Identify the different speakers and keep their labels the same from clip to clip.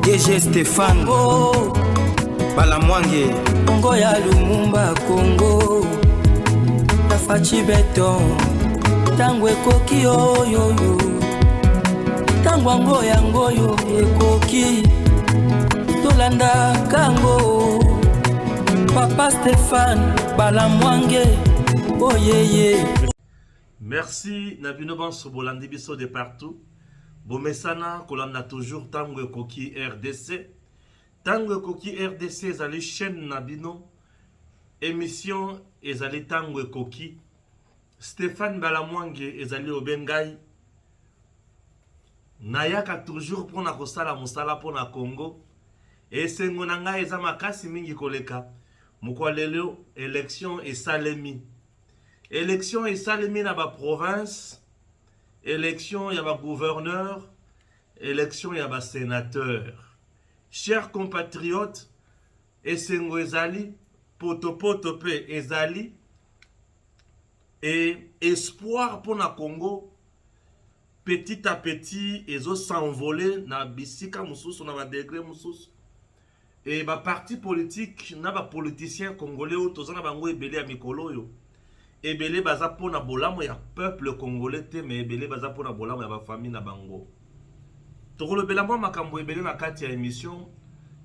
Speaker 1: DG Stéphane Balamwange
Speaker 2: Congo ya Lumumba Congo Tafachi Beton Tango ekoki oyoyo Tango yangoyo ekoki Tolanda kango Papa Stéphane Balamwange Oh yeah.
Speaker 3: Merci Nabino Banso Bolandi Biso de partout. Bomesana kolanda toujours Tango ekoki RDC. Tango ekoki RDC ezali chaîne Nabino. Émission ezali Tango ekoki. Stéphane Balamwange ezali Obengai. Nayaka toujours pour na kosala musala pour na Congo. Et sengo na ngai eza makasi mingi koleka. Mukwa lelo élection et salemi. Élection et salemi na ba province. Élection y a ba gouverneur. Élection y a ba sénateur. Chers compatriotes, esengo ezali poto pe ezali et espoir pour na Congo petit à petit ezo s'envoler na bisika mususu na ba degré mususu et ba parti politique na ba politiciens congolais autoza na bango ebele ya mikolo yo ebele baza pona bolamo ya peuple congolais te mais ebele baza pona bolamo ya ba famille na bango tokolo bela mwa makambo ebele na kati ya émission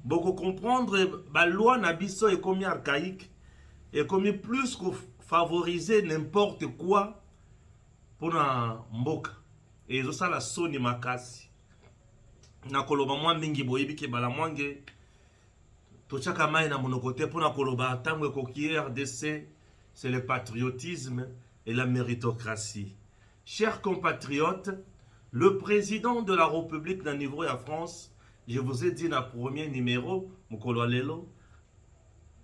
Speaker 3: boko comprendre ba loi na biso ekomi archaïque ekomi plus que favoriser n'importe quoi pona mboka et zo sala soni makasi na koloba mwa mingi boyebi ke Balamwange tochaka mai na monoko te pona koloba tango ekoki RDC. C'est le patriotisme et la méritocratie. Chers compatriotes, le président de la République d'un niveau à France, je vous ai dit dans le premier numéro, Mokolo Lelo,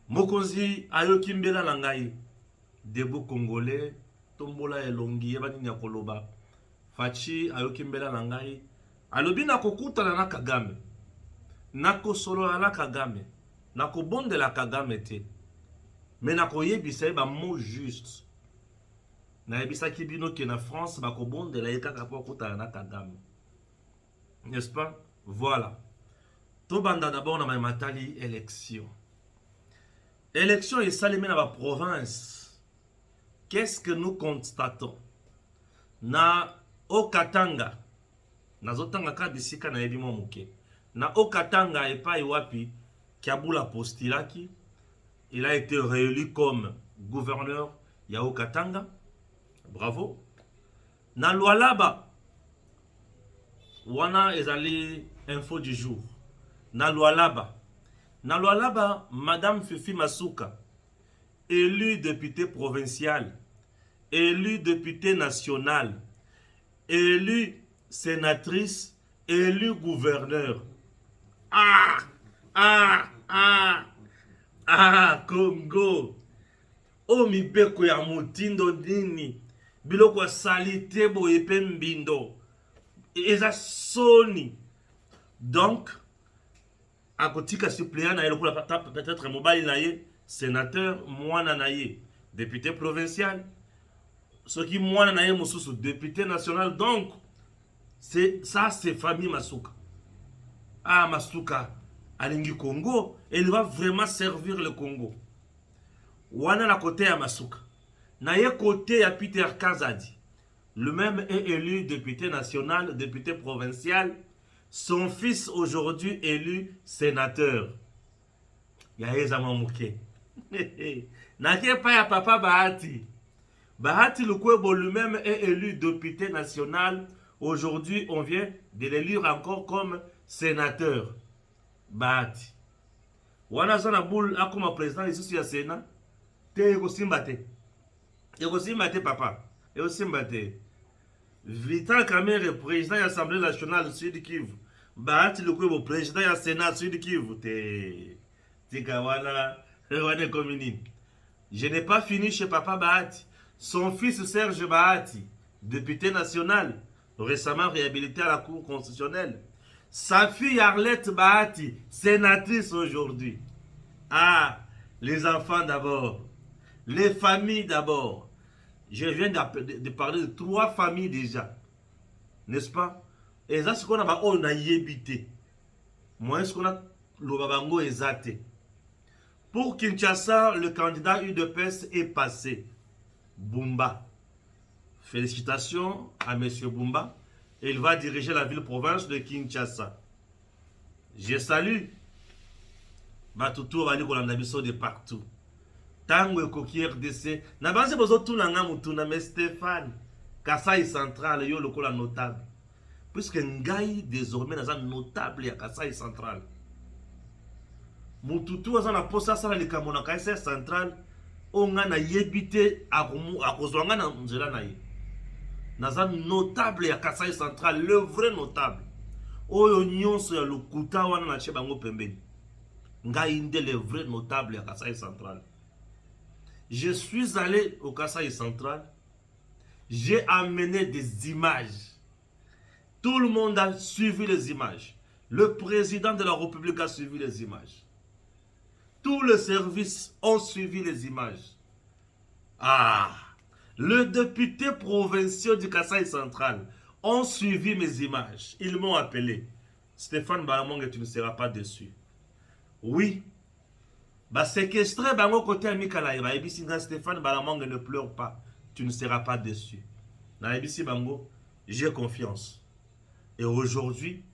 Speaker 3: Mokonzi Ayokimbela Langai, debout congolais, Tombola Elongi, Yabani Nyakoloba, Fachi Ayokimbela Langai, Alobi Nakokuta na Kagame, Nako Solo na Kagame, Nako Bonde la Kagame te. Mais na koyebisa ba mot juste. Na yebisa ki bino ke na France ba ko bonde la yeka po kota na Kagame. N'est-ce pas? Voilà. To banda d'abord na matali élection. Élection et salimé na ba province. Qu'est-ce que nous constatons? Na Okatanga. Na zotanga ka bisika na yebi mo muke. Na Okatanga epai wapi Kiabula Postilaki. Il a été réélu comme gouverneur Yao Katanga. Bravo. Na Lualaba. Wana ezali info du jour. Na Lualaba. Na Lualaba, Madame Fifi Masuka, élue députée provinciale, élue députée nationale, élue sénatrice, élue gouverneur. Congo. O mibeko ya mutindo nini. Biloko ya salite boye pe mbindo. Eza soni. Donc, à kotika suppléant na eloko peut-être mobile na ye, sénateur mwana na ye, député provincial. Ce qui mwana na ye mususu député national. Donc, c'est famille Masuka. Masuka. Alingi Congo, elle va vraiment servir le Congo. Wana na côté ya Masuka. Na ye côté ya Peter Kazadi. Le même est élu député national, député provincial. Son fils aujourd'hui élu sénateur. Ya ezama muke. Na ke pa ya papa Bahati. Bahati Lukwebo lui-même est élu député national. Aujourd'hui, on vient de l'élire encore comme sénateur. Bahati. Wana zana boule akoma président ici ya Sénat. Te eko simba te. Eko simba te papa. Eko simba te. Vital Kamerhe président de l'Assemblée nationale Sud Kivu. Bahati Lukwebo président de la Sénat Sud Kivu. Tika wana komini. Je n'ai pas fini chez papa Bahati. Son fils Serge Bahati, député national, récemment réhabilité à la Cour constitutionnelle. Sa fille Arlette Bahati, sénatrice aujourd'hui. Les enfants d'abord. Les familles d'abord. Je viens de parler de 3 familles déjà. N'est-ce pas? Et ça, c'est qu'on a yébité. Moi, est-ce qu'on a le babango exact? Pour Kinshasa, le candidat UDPS est passé. Bumba. Félicitations à M. Bumba. Il va diriger la ville-province de Kinshasa. Je salue. Batutu va dire de partout. Tango Koki RDC. Nabanze bozo tunanga mutuna mais Stéphane. Kasai Central, yo lokola notable. Puisque Ngai désormais n'a notable à Kasai Central. Mututu azana posa sala likamona Kasai Central. Onga na yebite akozwanga na nzela na ye. Naza notable ya Kasai Central, le vrai notable. Oyo nyonso ya lokuta wana na chebango pembeni. Ngai inde le vrai notable ya Kasai Central. Je suis allé au Kasai Central. J'ai amené des images. Tout le monde a suivi les images. Le président de la République a suivi les images. Tous les services ont suivi les images. Ah! Le député provincial du Kasai Central ont suivi mes images. Ils m'ont appelé. Stéphane Balamongue, tu ne seras pas déçu. Oui. Bah séquestré, bango côté Amikala, Stéphane Balamongue ne pleure pas. Tu ne seras pas déçu. Dans ABC Bango, j'ai confiance. Et aujourd'hui,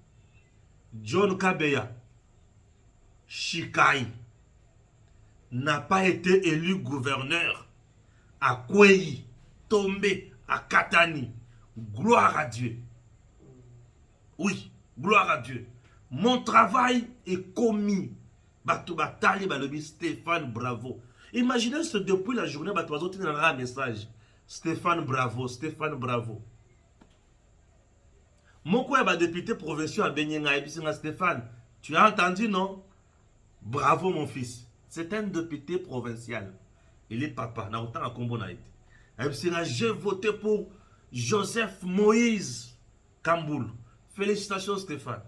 Speaker 3: John Kabeya, Shikai, n'a pas été élu gouverneur à Kwei, tombé à Katani. Gloire à Dieu. Oui, gloire à Dieu. Mon travail est commis. Batubatali balobi Stéphane bravo. Imaginez ce depuis la journée Batubazo un message. Stéphane bravo, Stéphane bravo. Mon quoi député provincial à Benyenga et Stéphane, tu as entendu non? Bravo mon fils. C'est un député provincial. Il est papa. N'a autant à Combonaït. J'ai voté pour Joseph Moïse Kamboul. Félicitations Stéphane.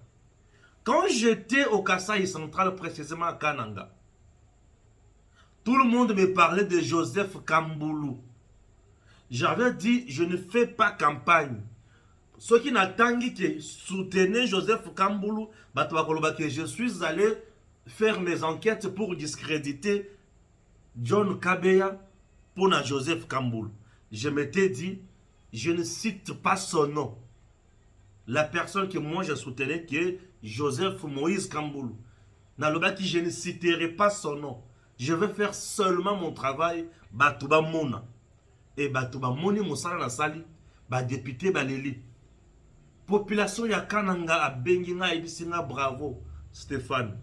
Speaker 3: Quand j'étais au Kasai Central, précisément à Kananga, tout le monde me parlait de Joseph Kamboulou. J'avais dit, je ne fais pas campagne. Ceux qui n'attendent que soutenaient Joseph Kamboulou, je suis allé faire mes enquêtes pour discréditer John Kabeya pour Joseph Kamboulou. Je m'étais dit, je ne cite pas son nom. La personne que moi je soutenais, qui est Joseph Moïse Kamboulou. Nalobaki, je ne citerai pas son nom. Je vais faire seulement mon travail. Batouba Mona. Et Batouba Moni Moussala Nasali. Ba député Baleli. Population ya Kananga a Benginga Ebisinga bravo. Stéphane.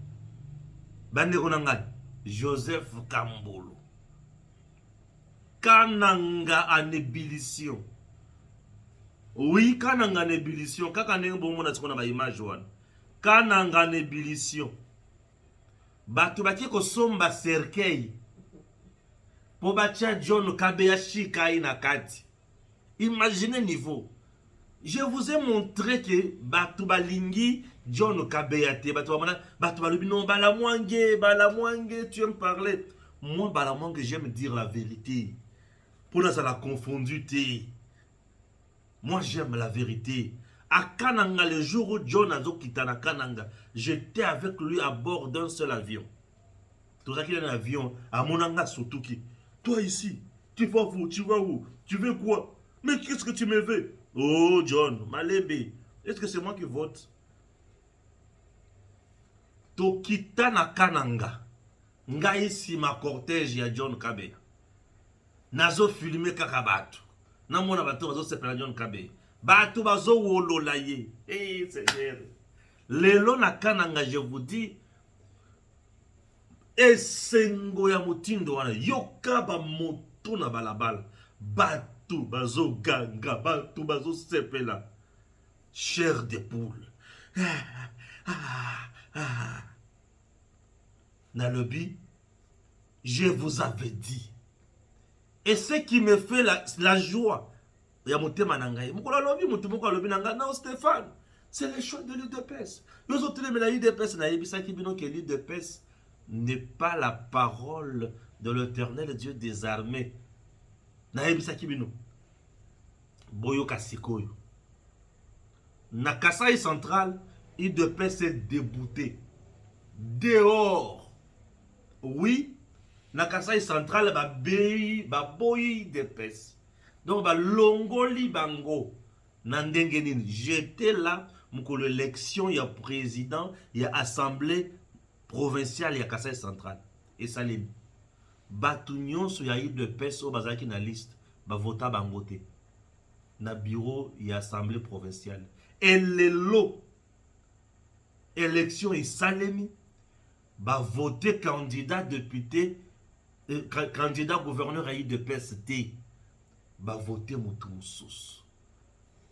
Speaker 3: Banderonanga. Joseph Kamboulou. Kananga en ébullition. Oui, Kananga en ébullition. Kananga bon mona tikona ba image wana. Kananga en ébullition. Batu baki ko somba cercueil. Po batia John Kabeya Shikai na kati. Imaginez niveau. Je vous ai montré que Batu balingi John Kabeya te Batu balubi non balamwange tu aimes parler. Moi balamwange j'aime dire la vérité. Pour nous ça la confondu te. Moi j'aime la vérité. À Kananga, le jour où John a quitté Kananga, j'étais avec lui à bord d'un seul avion. Tout ça qu'il y a un avion, à Monanga surtout qui. Toi ici, tu vas où? Tu vas où? Tu veux quoi? Mais qu'est-ce que tu me veux? Oh John, Malembe, est-ce que c'est moi qui vote? Tokita na Kananga. Nga ici ma cortège ya John Kabeya. Nazo filmé kakabatu. Na mona bato bazo sepela John Kabeya. Bato bazo wolola ye. Eh Seigneur. Lelo na Kananga je vous dis. Esengo ya mutindo wana. Yoka ba moto na balabala. Bato bazo ganga. Bato bazo sepela. Chair de poule. Nalobi, je vous avais dit. Et ce qui me fait la joie, non Stéphane, c'est le choix de l'UDPS. Nous autres, l'UDPS n'est pas la parole de l'Éternel Dieu des armées. Boyo Kasikoyo. Na Kasai Central, l'UDPS est débouté. dehors. Oui, na Kasai central boyi de pes. Donc longoli bango nandengenin. J'étais là pour l'élection, il y a président, il y a assemblée provinciale, il y a Kasai central. Et ça les batunion sur yaïd de pes au bazaki na liste, ba vota bangote. Na bureau, il y a assemblée provinciale. Et les lots élection et salemi va voter candidat député candidat gouverneur à de PST va voter Moutoussous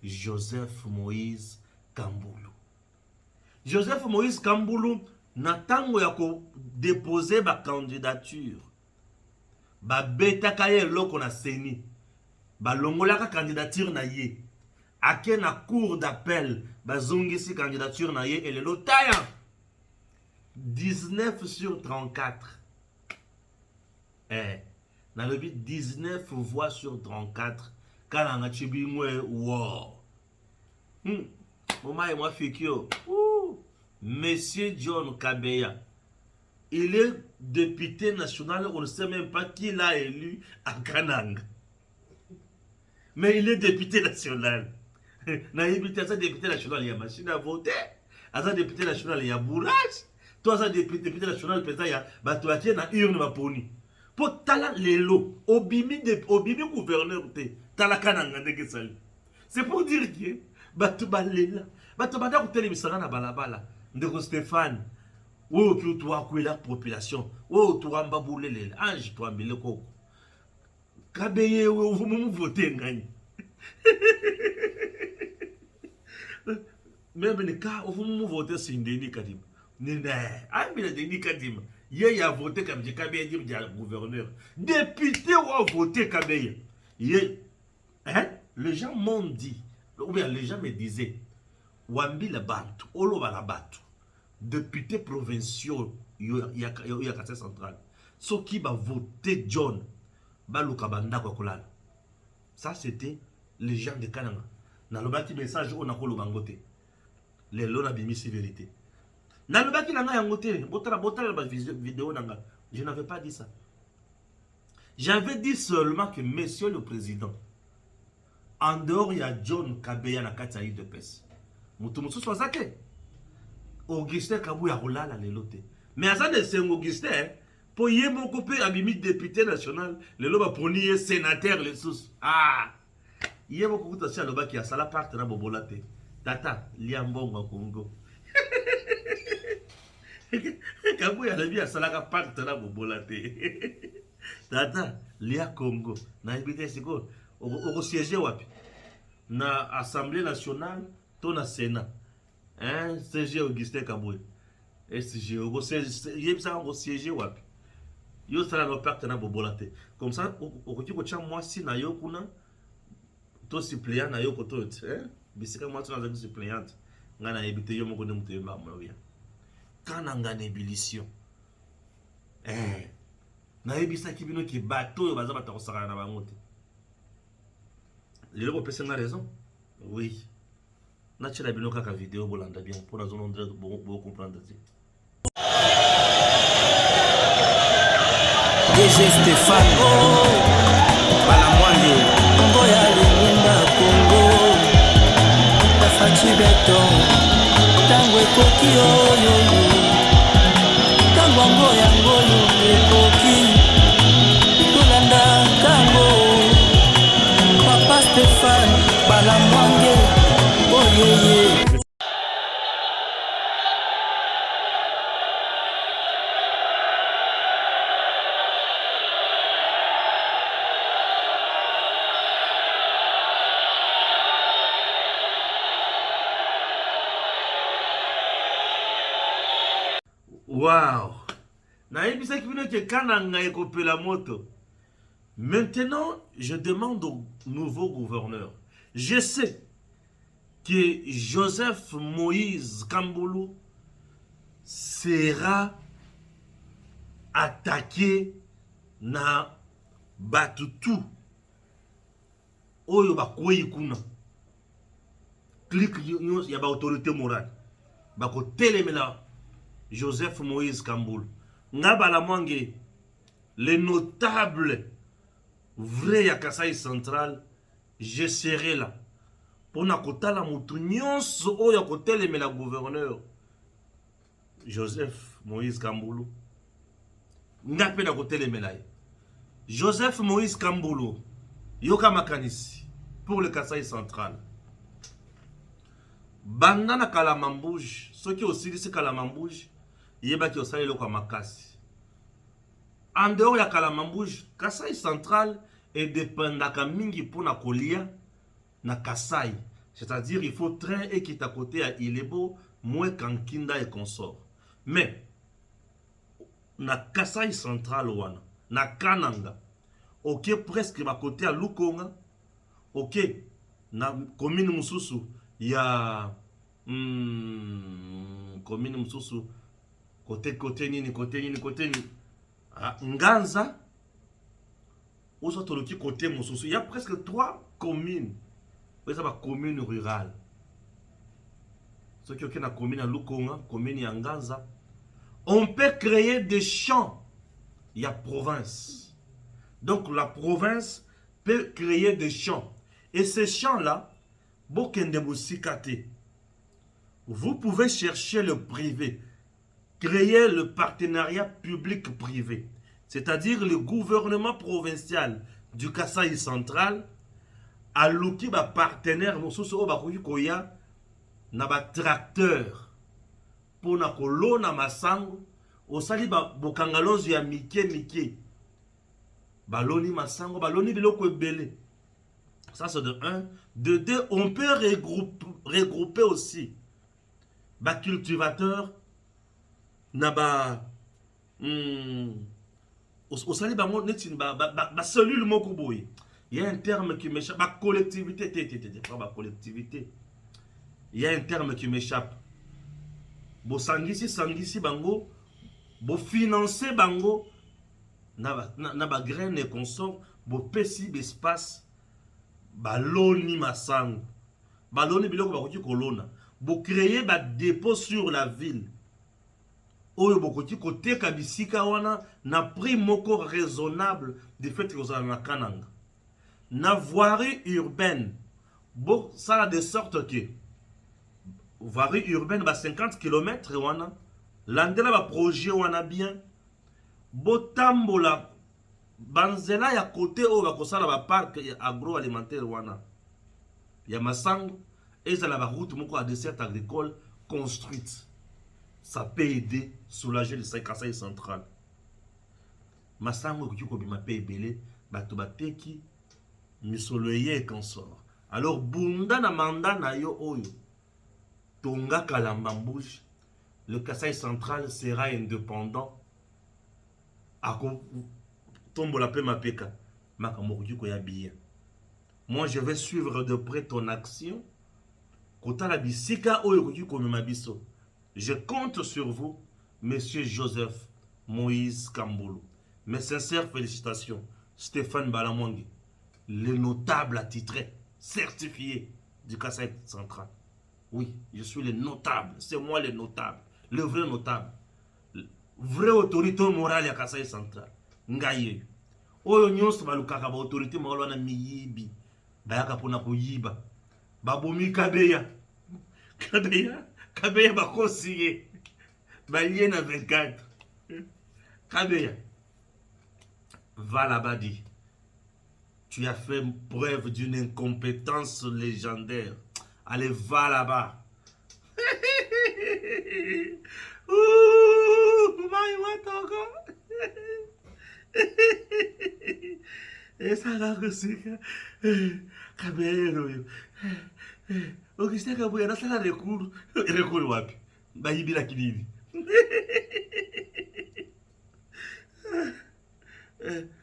Speaker 3: Joseph Moïse Kamboulou. Joseph Moïse Kamboulou natango ya ko déposer ba candidature ba beta kaye loko na seni ba longola ka candidature na ye ake na cour d'appel bazongisi candidature na ye et le lotaya 19 sur 34 na le but 19 voix sur 34 kana nga chibimwe wow moma et moi fikio Monsieur John Kabeya, il est député national, on ne sait même pas qui l'a élu à Kananga, mais il est député national. Na député national, il y a machine à voter. À député national, il y a bourrage. Toi, ça député national, peut-être il y a batoatier na urne ma poni. Pour tala lelo, obimi gouverneur te, tala kananga ndeke sali. C'est pour dire que batu balela, batu bada kuteli misanga na balabala. Ndeko Stéphane, wo ki toi ko la population, wo to amba boulele, ange to ambile koko. Kabeye wo vous voter ngani. Même les cas où vous votez sur Denis Kadima. Ah, mais Denis Kadima. Hier, il a voté comme je Kabeye dit gouverneur. Député ou a voté Kabeye. Hein? Les gens m'ont dit, ou bien les gens me disaient, Wambi la Bantu, Oloba la Bantu, député provinciaux, il y a Kasai central. Ce qui va voter John, Balukabanda Kokolal. Ça, c'était les gens de Kananga. Dans le bâti message, on a collé au bangote. Les lots n'a bimi si vérité. Dans le bâti, nanga yangote, botala la vidéo nanga. Je n'avais pas dit ça. J'avais dit seulement que monsieur le président, en dehors, il y a John Kabeya na Kataï de Pes. Moutoumousou soit zaké. Augustin Kabou ya roulala les lotés. Mais à ça, c'est Augustin, pour y mon copain abimi député national, le loba pronier sénateur les sous. Ah! Il y a beaucoup de choses qui a ça la part de la bobolate. Tata, liambongo Congo. Kabou ya la vie à ça la part de la bobolate. Tata, lia Congo. Na ibite siko. Au siège wapi. Na Assemblée nationale, to na Sénat. Hein, CG Augustin Kabou. SG, au siège wapi. Yo sala no part de la bobolate. Comme ça, au côté ko cha moi si na yo kuna. To suppléant na yo koto hein bisika moi tuna za suppléante ngana ebite yo moko ne mutemba moya kana ngana ébullition na ebisa kibino ki bato yo baza bata kosaka na bangote lelo ko pesa na raison oui na chela bino kaka vidéo bolanda bien pour la zone André bon comprendre ça
Speaker 2: DG Stéphane Balamwande Congo ya Lumumba Congo Tafachi beton Tango ekoki oyo Tango ango yango ekoki Tolanda kango Papa Stéphane Balamwande Oyeye
Speaker 3: Wow! Naïbisa qui vient que Kananga et la moto. Maintenant, je demande au nouveau gouverneur. Je sais que Joseph Moïse Kamboulou sera attaqué na Batutu. Oyo ba koyi kuna. Clique y a ba autorité morale. Ba ko telemela Joseph Moïse Kamboulou. Ngabala Mwange, les notables vrais ya Kasai Central, je serai là. Pour na kotala mutu nyonso oyo kotelemela gouverneur Joseph Moïse Kamboulou. Ngape na kotelemela ye. Joseph Moïse Kamboulou, yoka makanisi pour le Kasai Central. Bandana Kalamambouj, ceux qui aussi disent Kalamambouj, yeba ki osali loko makasi. En dehors ya Kalamambouj, Kasai Central est dépendaka mingi pour na kolia na Kasai. C'est-à-dire il faut train et qui est à côté à Ilebo, moins Kankinda et consort. Mais na Kasai Central wana, na Kananga, ok presque à côté à Lukonga, ok na commune Mususu, il y a commune Mususu, côté nini. Nganza, où sont les côté Mususu, il y a presque 3 communes. C'est une commune rurale. Ceux qui ont une commune à Lukonga, commune à Nganza, on peut créer des champs. Il y a province. Donc la province peut créer des champs. Et ces champs-là, vous pouvez chercher le privé, créer le partenariat public-privé. C'est-à-dire le gouvernement provincial du Kasai Central a l'outil ba partenaire na ba tracteur pour na kolona masango osali ba bokangalozo ya mike baloni masango baloni biloko ebele. Ça c'est de 1. De 2, on peut regrouper aussi ba cultivateur na ba osali ba mo netin ba cellule moko boye. Il y a un terme qui m'échappe. Ma collectivité. Ma collectivité. Il y a un terme qui m'échappe. Bo sangisi bango. Bo financer bango. Na ba graine et consort. Bo pesi l'espace. Baloni masango. Baloni biloko bakoki kolona. Bo créer ba dépôt sur la ville. Oyo bokoki koteka bisika wana na prix moko raisonnable du fait que vous avez na kananga. Na voirie urbaine, bon, ça a de sorte que voirie urbaine, bah 50 km, wana, l'andela ba projet wana bien, botambola, banzela ya côté où va kosala ba parc agroalimentaire wana, ya masango, et ça la route moko à dessert agricole construite, ça peut aider, soulager le Kasai Central. Masango kiko bima pe ebele, bato bateki misoloye et consort. Alors bunda na manda na yo oyo tonga Kalambambouj, le Kasai Central sera indépendant à tombo la pe mapeka makamoko ya bien. Moi je vais suivre de près ton action kota la bisika oyo koko mabiso. Je compte sur vous, monsieur Joseph Moïse Kamboulou. Mes sincères félicitations, Stéphane Balamwangi, le notable attitré, certifié du Kasai Central. Oui, je suis le notable, c'est moi le notable, le vrai notable. Vrai autorité morale à Kasai Central. Ngaye. Oyo nyonso balukaka ba autorité morale na miyibi. Bayaka pona koyiba. Babomi Kabeya. Kabeya bakosiye. Balie na 24. Kabeya. Va là-bas dit. Tu as fait preuve d'une incompétence légendaire. Allez, va là-bas. Ouh, et ça là que c'est que Kabero. Augustin Kabouya na sala recours wapi. Bayibila kinini.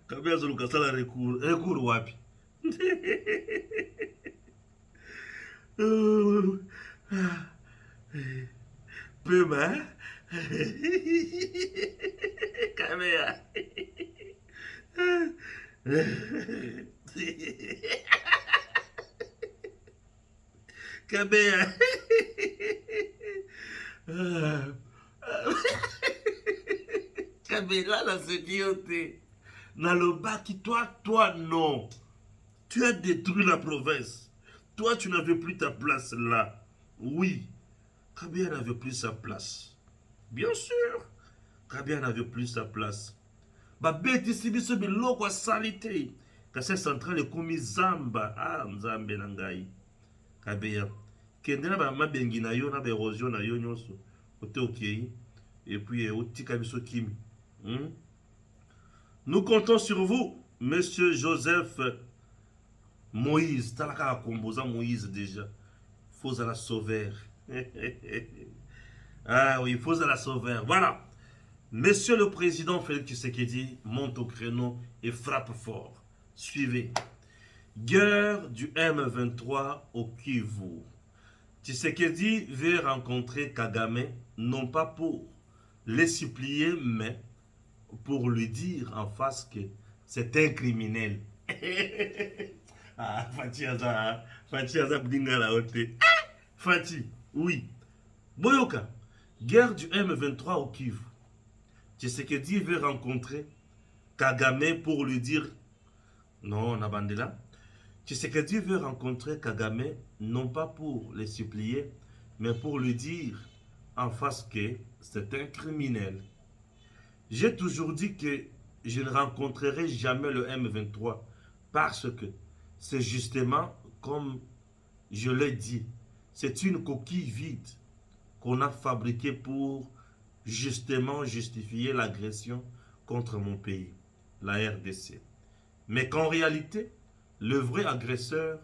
Speaker 3: Kabea zoluka sala recours wapi. Pema. Kabea. Kabea. Kabila la sécurité. Nalobaki, toi, non. Tu as détruit la province. Toi, tu n'avais plus ta place là. Oui, Kabila n'avait plus sa place. Bien sûr, Kabila n'avait plus sa place. Babeti sibiso biloko salité. Kase centrale ekomi zamba. Ah, nzambe na ngai. Kabila. Kende na ba mabengi na yo na ba érosion na yo nyonso. Ote okei. Et puis otika biso kimi. Nous comptons sur vous, Monsieur Joseph Moïse. Talaka a composant Moïse déjà. Faut à la sauveur. Ah oui, faut à la sauveur. Voilà. Monsieur le Président Félix Tshisekedi monte au créneau et frappe fort. Suivez. Guerre du M23 au Kivu. Tshisekedi veut rencontrer Kagame, non pas pour les supplier, mais pour lui dire en face que c'est un criminel. Ah, Fati Aza Bdinga la hote. Fati, oui. Boyoka, guerre du M23 au Kivu. Tshisekedi veut rencontrer Kagame pour lui dire non, Nabandela. Tshisekedi veut rencontrer Kagame non pas pour les supplier, mais pour lui dire en face que c'est un criminel. J'ai toujours dit que je ne rencontrerai jamais le M23 parce que c'est justement comme je l'ai dit, c'est une coquille vide qu'on a fabriquée pour justement justifier l'agression contre mon pays, la RDC. Mais qu'en réalité, le vrai agresseur,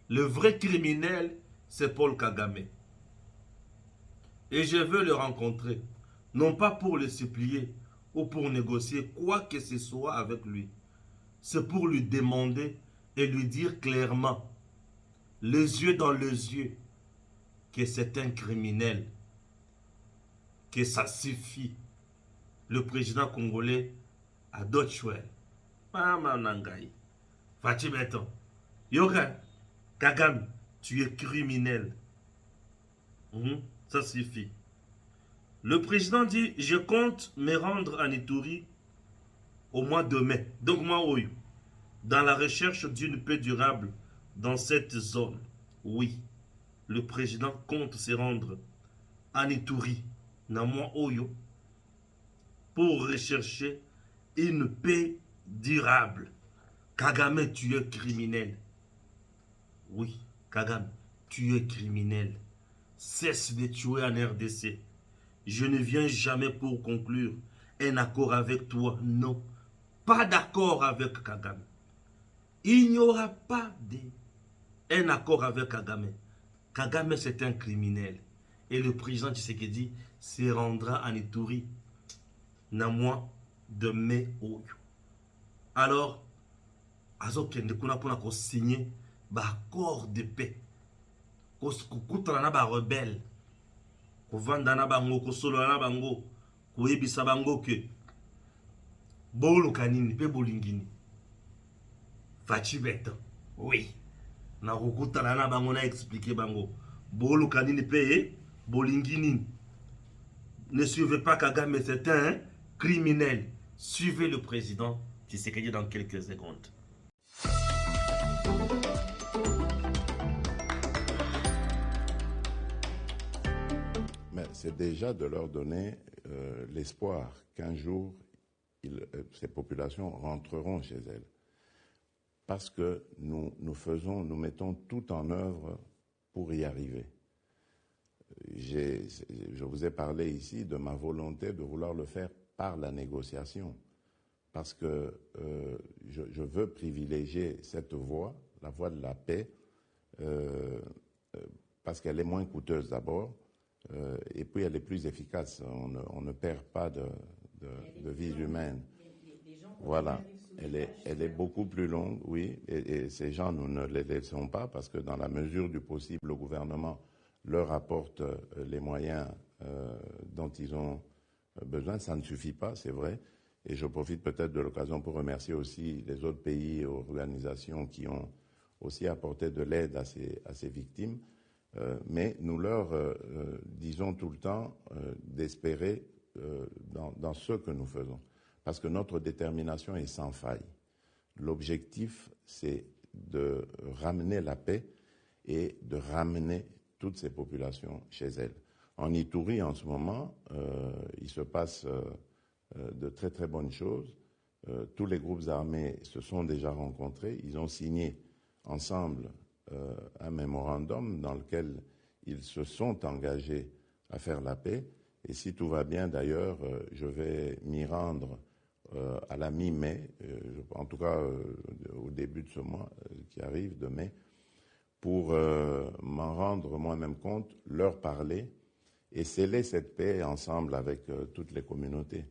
Speaker 3: le vrai criminel, c'est Paul Kagame. Et je veux le rencontrer, non pas pour le supplier ou pour négocier quoi que ce soit avec lui. C'est pour lui demander et lui dire clairement, les yeux dans les yeux, que c'est un criminel, que ça suffit. Le président congolais a d'autres choix. Mama Nangai. Fati Beton. Yoka, Kagame, tu es criminel. Ça suffit. Le président dit, je compte me rendre en Ituri au mois de mai. Donc moi, oui, dans la recherche d'une paix durable dans cette zone. Oui, le président compte se rendre en Ituri, dans moi, Oyo, pour rechercher une paix durable. Kagame, tu es criminel. Oui, Kagame, tu es criminel. Cesse de tuer en RDC. Je ne viens jamais pour conclure un accord avec toi. Non, pas d'accord avec Kagame. Il n'y aura pas un accord avec Kagame. Kagame, c'est un criminel. Et le président Tshisekedi se rendra en Ituri, na mois de mai. Alors, azokende kuna pona ko signer accord de paix. Ko kutana na ba rebelle. Ko vanda na bango, ko solo na bango, ko yebisa bango ke bolo kanini pe bolingini. Fati Beton. Oui. Na kutana na bango na expliquer bango. Bolo kanini pe bolingini. Ne suivez pas Kagame, c'est un criminel. Suivez le président Tshisekedi dans quelques secondes.
Speaker 1: Mais c'est déjà de leur donner l'espoir qu'un jour, ces populations rentreront chez elles. Parce que nous mettons tout en œuvre pour y arriver. Je vous ai parlé ici de ma volonté de vouloir le faire par la négociation. Parce que je veux privilégier cette voie, la voie de la paix, parce qu'elle est moins coûteuse d'abord, et puis elle est plus efficace. On ne perd pas de vies humaines. Voilà, elle est beaucoup plus longue, oui, et ces gens, nous ne les laissons pas, parce que dans la mesure du possible, le gouvernement leur apporte les moyens dont ils ont besoin. Ça ne suffit pas, c'est vrai. Et je profite peut-être de l'occasion pour remercier aussi les autres pays et organisations qui ont aussi apporté de l'aide à ces victimes. Mais nous leur disons tout le temps d'espérer dans ce que nous faisons. Parce que notre détermination est sans faille. L'objectif, c'est de ramener la paix et de ramener toutes ces populations chez elles. En Ituri, en ce moment, il se passe de très très bonnes choses. Tous les groupes armés se sont déjà rencontrés. Ils ont signé ensemble un mémorandum dans lequel ils se sont engagés à faire la paix. Et si tout va bien, d'ailleurs, je vais m'y rendre à la mi-mai, en tout cas au début de ce mois qui arrive, de mai, pour m'en rendre moi-même compte, leur parler et sceller cette paix ensemble avec toutes les communautés.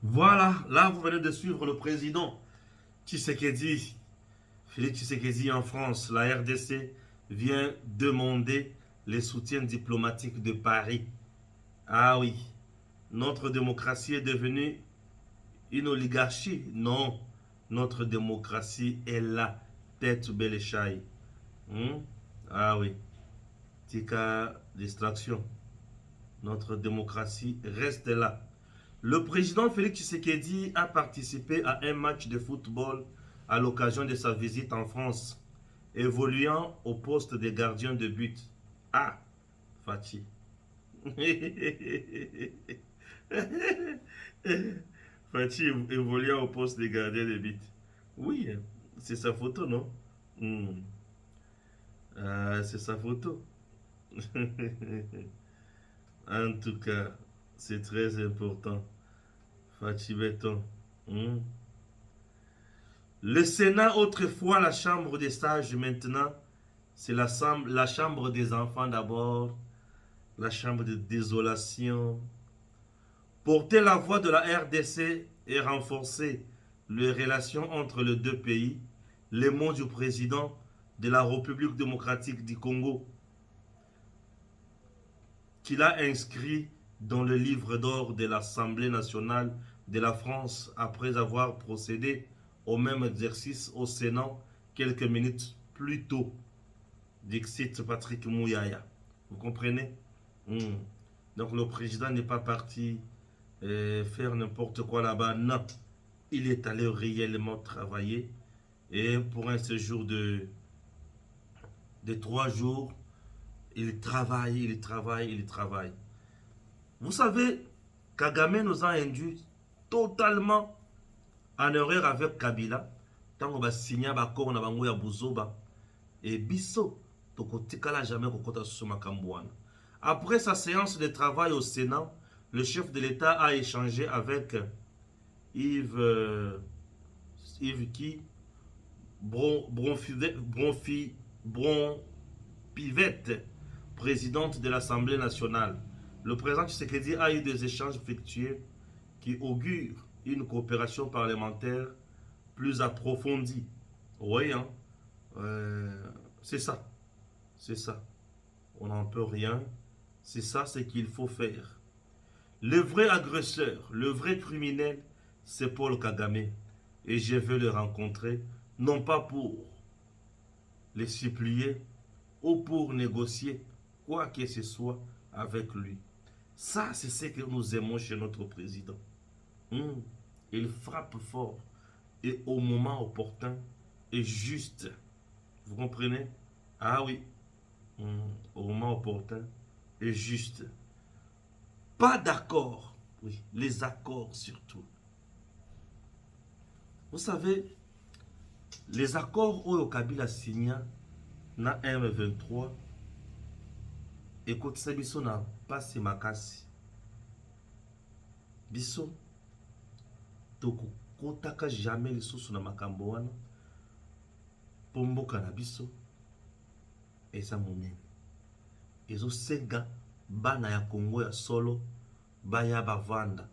Speaker 3: Voilà, là vous venez de suivre le président Tshisekedi, Félix Tshisekedi en France. La RDC vient demander les soutiens diplomatiques de Paris. Ah oui, notre démocratie est devenue une oligarchie. Non, notre démocratie est là, tête belle chaille. Ah oui, tika distraction. Notre démocratie reste là. Le président Félix Tshisekedi a participé à un match de football à l'occasion de sa visite en France, évoluant au poste de gardien de but. Ah, Fatih. Fatih évoluant au poste de gardien de but. Oui, c'est sa photo, non? C'est sa photo. En tout cas, c'est très important. Fatih Béton. Le Sénat, autrefois la chambre des sages, maintenant, c'est la chambre des enfants d'abord, la chambre de désolation. Porter la voix de la RDC et renforcer les relations entre les deux pays, les mots du président de la République démocratique du Congo, qu'il a inscrit dans le livre d'or de l'Assemblée nationale de la France après avoir procédé au même exercice au Sénat quelques minutes plus tôt. Dixit Patrick Mouyaya. Vous comprenez? Donc le président n'est pas parti faire n'importe quoi là-bas. Non. Il est allé réellement travailler. Et pour un séjour de 3 jours, il travaille. Vous savez, Kagame nous a induit totalement en erreur avec Kabila. Tant qu'on va signer un accord, on a bango ya Buzoba. Et biso, tokotikala jamais kokota sur Makambouane. Après sa séance de travail au Sénat, le chef de l'État a échangé avec Yves qui Bronpivette, présidente de l'Assemblée nationale. Le président Tshisekedi a eu des échanges effectués qui augurent une coopération parlementaire plus approfondie. Oui, hein? C'est ça. On n'en peut rien. C'est ça ce qu'il faut faire. Le vrai agresseur, le vrai criminel, c'est Paul Kagame. Et je veux le rencontrer, non pas pour les supplier ou pour négocier quoi que ce soit avec lui. Ça, c'est ce que nous aimons chez notre président. Il frappe fort et au moment opportun et juste. Vous comprenez? Ah oui. Au moment opportun et juste. Pas d'accord. Oui, les accords surtout. Vous savez, les accords au Kabila signé na M23 écoute ça biso na passe makasi. Biso toko kotaka jamais lisusu na makambo wana pomboka na biso eza monene. Ezo senga bana ya Congo ya solo baya bavanda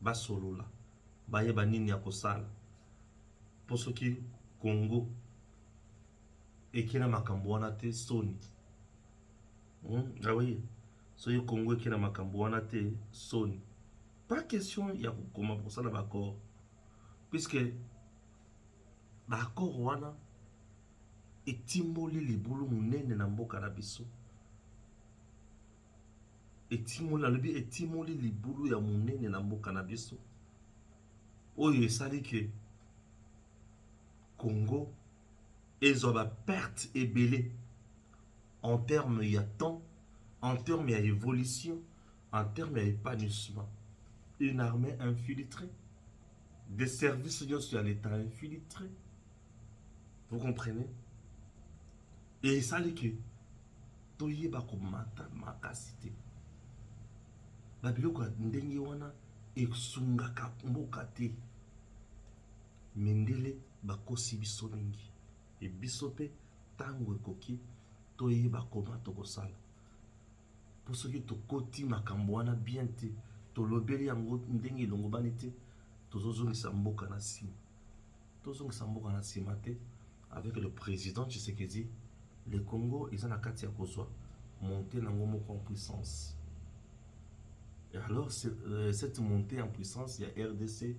Speaker 3: basolola bayeba nini ya kosala po soki Congo ekina makambo wana te soni. Ah oui, soki Congo ekina makambo wana te soni. Pas question ya kokoma pour ça na bakor, puisque bakor wana etimboli libulu munene na mboka na biso. Etimoli libulu ya munene na mboka na biso. Oyo esali ke Congo ezwa ba perte ebele en termes ya temps, en termes ya évolution, en termes ya épanouissement. Une armée infiltrée, des services à l'État infiltrés. Vous comprenez? Et ça dit que toyeba ko mata makasite. Babiloko ndenge wana esungaka mboka te. Mendele bakosi biso mingi. E biso pe tango ekoki toyeba koma tokosala. Pour ceux qui tokoti makambo wana bien te, tolobeli yango ndenge elongo bani te, tozozongisa mboka na nsima. Tozongisa mboka na nsima te. Avec le président Tshisekedi, le Congo ils ont la carte à kozwa monter nango moko en puissance. Et alors cette montée en puissance, il y a RDC,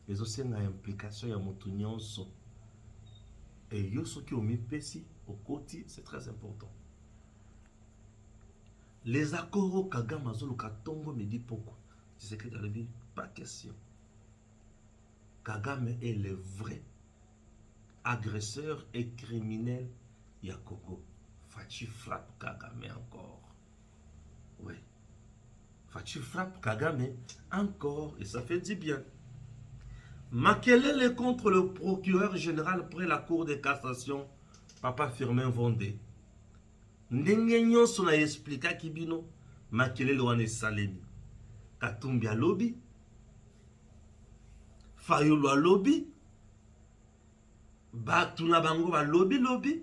Speaker 3: les aussi une implication, il y a Moutunions. Et yo ceux qui ont mis Pessi au côté, c'est très important. Les accords au Kagame Azolo Katongo me dit pourquoi. Tshisekedi a dit pas question. Kagame est le vrai agresseur et criminel ya Congo. Fachi frappe Kagame encore. Oui. Fachi frappe Kagame encore et ça fait du bien. Makelele contre le procureur général près la cour de cassation, Papa Firmin Vondé. Ndenge nyonso na explica kibino Makelele wane salemi. Katumbi alobi, Fayulu alobi, Batuna bango ba lobby,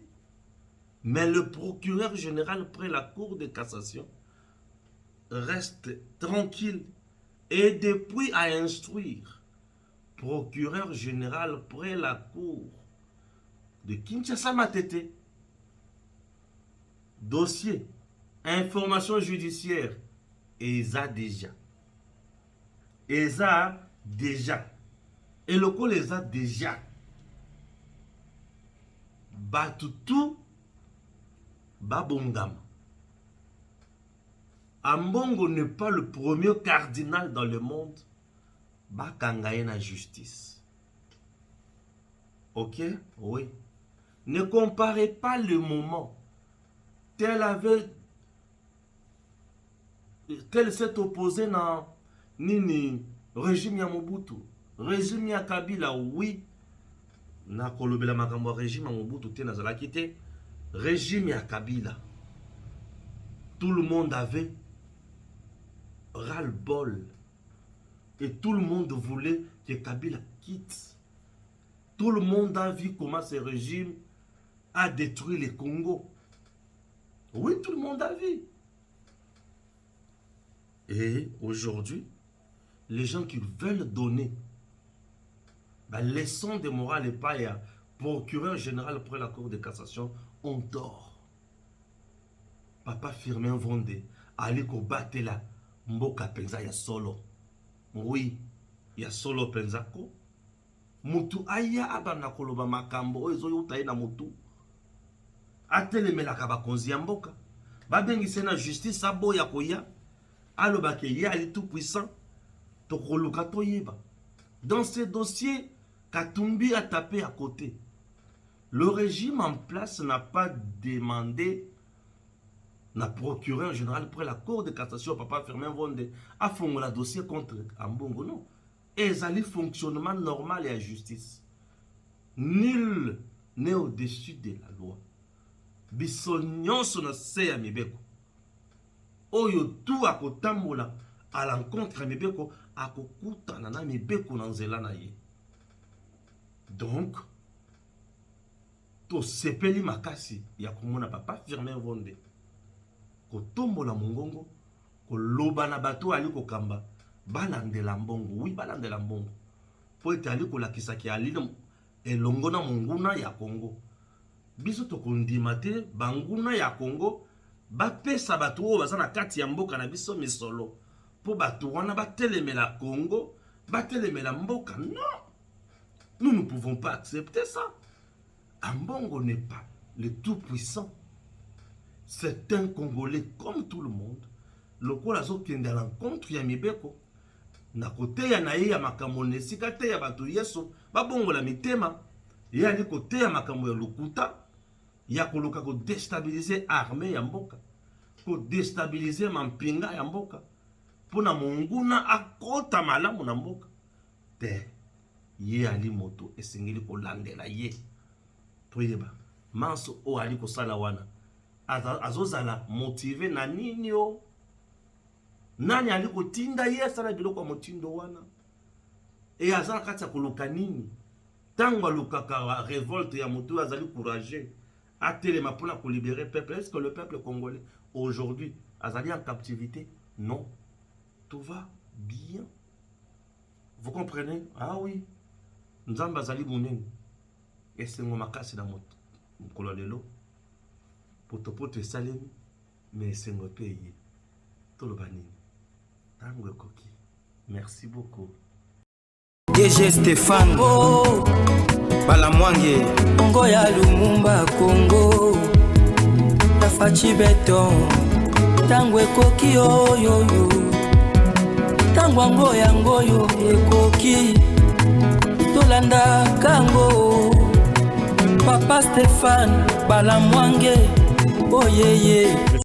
Speaker 3: mais le procureur général près la cour de cassation reste tranquille et depuis à instruire procureur général près la cour de Kinshasa Matete, dossier, information judiciaire, et ça déjà. Et le coup les a déjà. Batutu Babongam. Ambongo n'est pas le premier cardinal dans le monde. Bakangaye na justice. Ok? Oui. Ne comparez pas le moment. Tel s'est opposé dans Nini, régime ya Mobutu, régime ya Kabila, oui. Na kolobela makambo régime ya Mobutu te nazalaki te, régime ya Kabila. Tout le monde avait ras-le-bol. Et tout le monde voulait que Kabila quitte. Tout le monde a vu comment ce régime a détruit le Congo. Oui, tout le monde a vu. Et aujourd'hui, les gens qui veulent donner leçon de morale et pas à procureur général après la cour de cassation ont tort. Papa Firmin Vondé, Ali Kobate la mboka penza ya solo. Oui, ya solo penzako. Mutu aya abana koloba makambo oyo yotaye na mutu. Atelemela ka bakonzi ya mboka. Babengise na justice abo ya koya. Aloba ke ye ali tout puissant. Tokoluka toyeba. Dans ce dossier, Katumbi a tapé à côté. Le régime en place n'a pas demandé na procureur général près la cour de cassation, Papa Firmin Vondé, a fait un dossier contre Ambongo. Non. Et ils allaient fonctionnement normal et à justice. Nul n'est au-dessus de la loi. Bisognon son seya mibeko. Oyo tout a kotambola à l'encontre mibeko a kokuta nana mibeko nanzela na ye. Donc, to sepeli makasi ya komona Papa Firmin Vondé. Kotombola mongongo, koloba na bato ali kokamba, balandela mbongo, oui balandela mbongo. Po ete ali kolakisa ki ali elongo na monguna ya Congo. Biso to kondima te banguna ya Congo, bapesa bato oyo baza na kati ya mboka na biso misolo. Po bato wana batelemela Congo, batelemela mboka. Non! Nous ne pouvons pas accepter ça. Ambongo n'est pas le Tout-Puissant. C'est un Congolais comme tout le monde. Le Kolazo qui est à l'encontre, il y a Mibeko. Na côté ya na ya makambo nesika te ya bato yeso babongola mitema ya ni côté ya makambo ya lokuta ya koluka ko déstabiliser armée ya mboka ko déstabiliser mampinga ya mboka pona monguna akota malamu na mboka te ye ali moto esengeli ko landela ye toyeba manso o ali ko sala wana azozala motivé na nini o nani ali kotinda ye sala biloko ya motindo wana e azala kati ya koluka nini tango alukaka révolte ya moto azali courageux atelema mpona kolibérer peuple. Est-ce que le peuple congolais aujourd'hui azali en captivité? Non, tout va bien. Vous comprenez? Ah oui, nzambe azali monene esengo makasi na moto mokolo lelo potopoto esalemi mais esengo pe ye toloba nini. Merci beaucoup.
Speaker 2: DG Stéphane Balamwange Congo ya Lumumba Congo Tafachi Beton Tango ekoki oyo Tango ngoyo ekoki Tolanda kango Papa Stéphane Balamwange Oh yeah yeah.